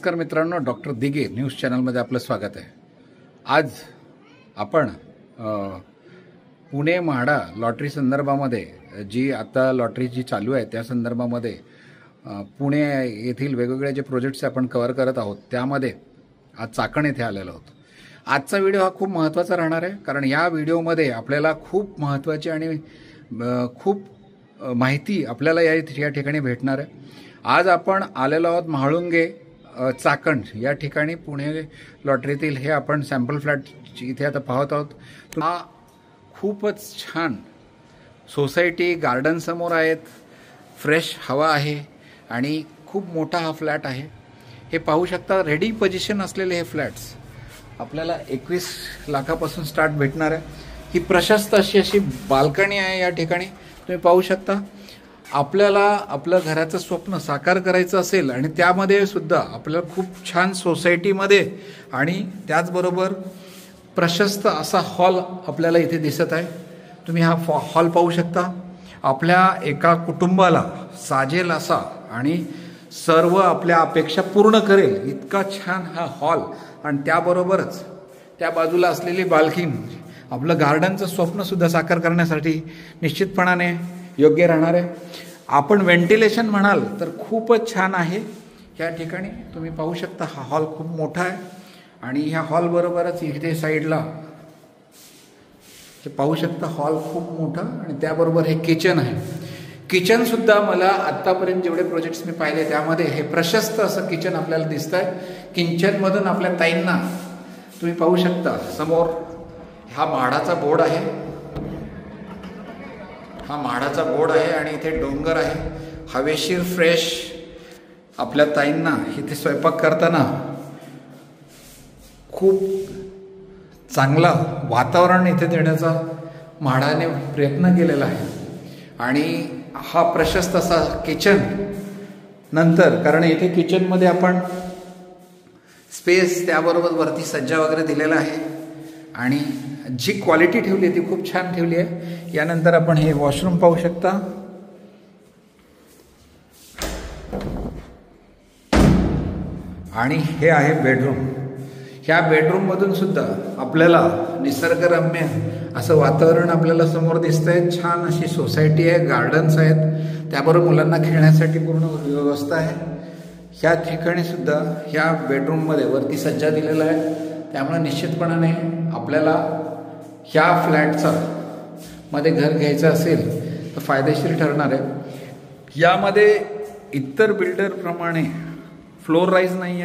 नमस्कार मित्रांनो, doctor Dighe news चॅनलमध्ये आपलं स्वागत आहे। आज आपण पुणे म्हाडा लॉटरी संदर्भामध्ये जी आता लॉटरी जी चालू आहे त्या संदर्भामध्ये पुणे येथील वेगवेगळे जे प्रोजेक्ट्स आपण कव्हर करत आहोत त्यामध्ये आज चाकण येथे आलेलो आहोत। आजचा व्हिडिओ हा खूप महत्त्वाचा राहणार आहे, कारण या व्हिडिओमध्ये आपल्याला खूप महत्त्वाची आणि खूप माहिती आपल्याला या ठिकाणी भेटणार आहे। आज आपण आलेलो आहोत म्हाळुंगे चाकण या ठिकाणी पुणे लॉटरीतील हे आपण सॅम्पल फ्लॅट इथे आता पाहत आहोत। हा खूपच छान सोसायटी गार्डन समोर आहेत, फ्रेश हवा आहे आणि खूप मोठा हा फ्लॅट आहे। हे पाहू शकता, रेडी पोझिशन असलेले हे फ्लॅट्स आपल्याला 21 लाखापासून स्टार्ट भेटणार आहे। ही प्रशस्त अशी बाल्कनी आहे या ठिकाणी तुम्ही पाहू शकता। आपल्याला आपलं घराचं स्वप्न साकार करायचं असेल आणि त्यामध्ये सुद्धा आपल्याला खूप छान सोसायटीमध्ये आणि त्याचबरोबर प्रशस्त असा हॉल आपल्याला इथे दिसत आहे। तुम्ही हा हॉल पाहू शकता। आपल्या एका कुटुंबाला साजेल असा आणि सर्व आपल्या अपेक्षा पूर्ण करेल इतका छान हा हॉल आणि त्याबरोबरच त्या बाजूला असलेली बाल्कनी आपलं गार्डनचं स्वप्न सुद्धा साकार करण्यासाठी निश्चितपणाने योग्य राहणार आहे। आपण व्हेंटिलेशन म्हणाल तर खूपच छान आहे या ठिकाणी तुम्ही पाहू शकता। हा हॉल खूप मोठा आहे आणि ह्या हॉल बरोबरच इथे साईडला हे पाहू शकता, हॉल खूप मोठा आणि त्याबरोबर हे किचन आहे। किचन सुद्धा मला आतापर्यंत जेवढे प्रोजेक्ट्स मी पाहिले त्यामध्ये हे प्रशस्त असं किचन आपल्याला दिसतंय। किचनमधून आपल्या ताईंना तुम्ही पाहू शकता, समोर हा म्हाडाचा बोर्ड आहे, हा म्हाडाचा बोर्ड आहे आणि इथे डोंगर आहे। हवेशीर फ्रेश आपल्या ताईंना इथे स्वयंपाक करताना खूप चांगला वातावरण इथे देण्याचा म्हाडाने प्रयत्न केलेला आहे। आणि हा प्रशस्त असा किचन नंतर, कारण इथे किचनमध्ये आपण स्पेस त्याबरोबर वरती सज्जा वगैरे दिलेला आहे आणि जी क्वालिटी ठेवली ती खूप छान ठेवली आहे। यानंतर आपण हे वॉशरूम पाहू शकता आणि हे आहे बेडरूम। ह्या बेडरूम मधून सुद्धा आपल्याला निसर्गरम्य असं वातावरण आपल्याला समोर दिसतंय। छान अशी सोसायटी आहे, गार्डन्स आहेत, त्याबरोबर मुलांना खेळण्यासाठी पूर्ण व्यवस्था आहे। ह्या ठिकाणी सुद्धा ह्या बेडरूममध्ये वरती सज्जा दिलेला आहे, त्यामुळे निश्चितपणाने आपल्याला ह्या फ्लॅटचा मध्ये घर घ्यायचं असेल तर फायदेशीर ठरणार आहे। यामध्ये इतर बिल्डरप्रमाणे फ्लोर राईज नाही आहे,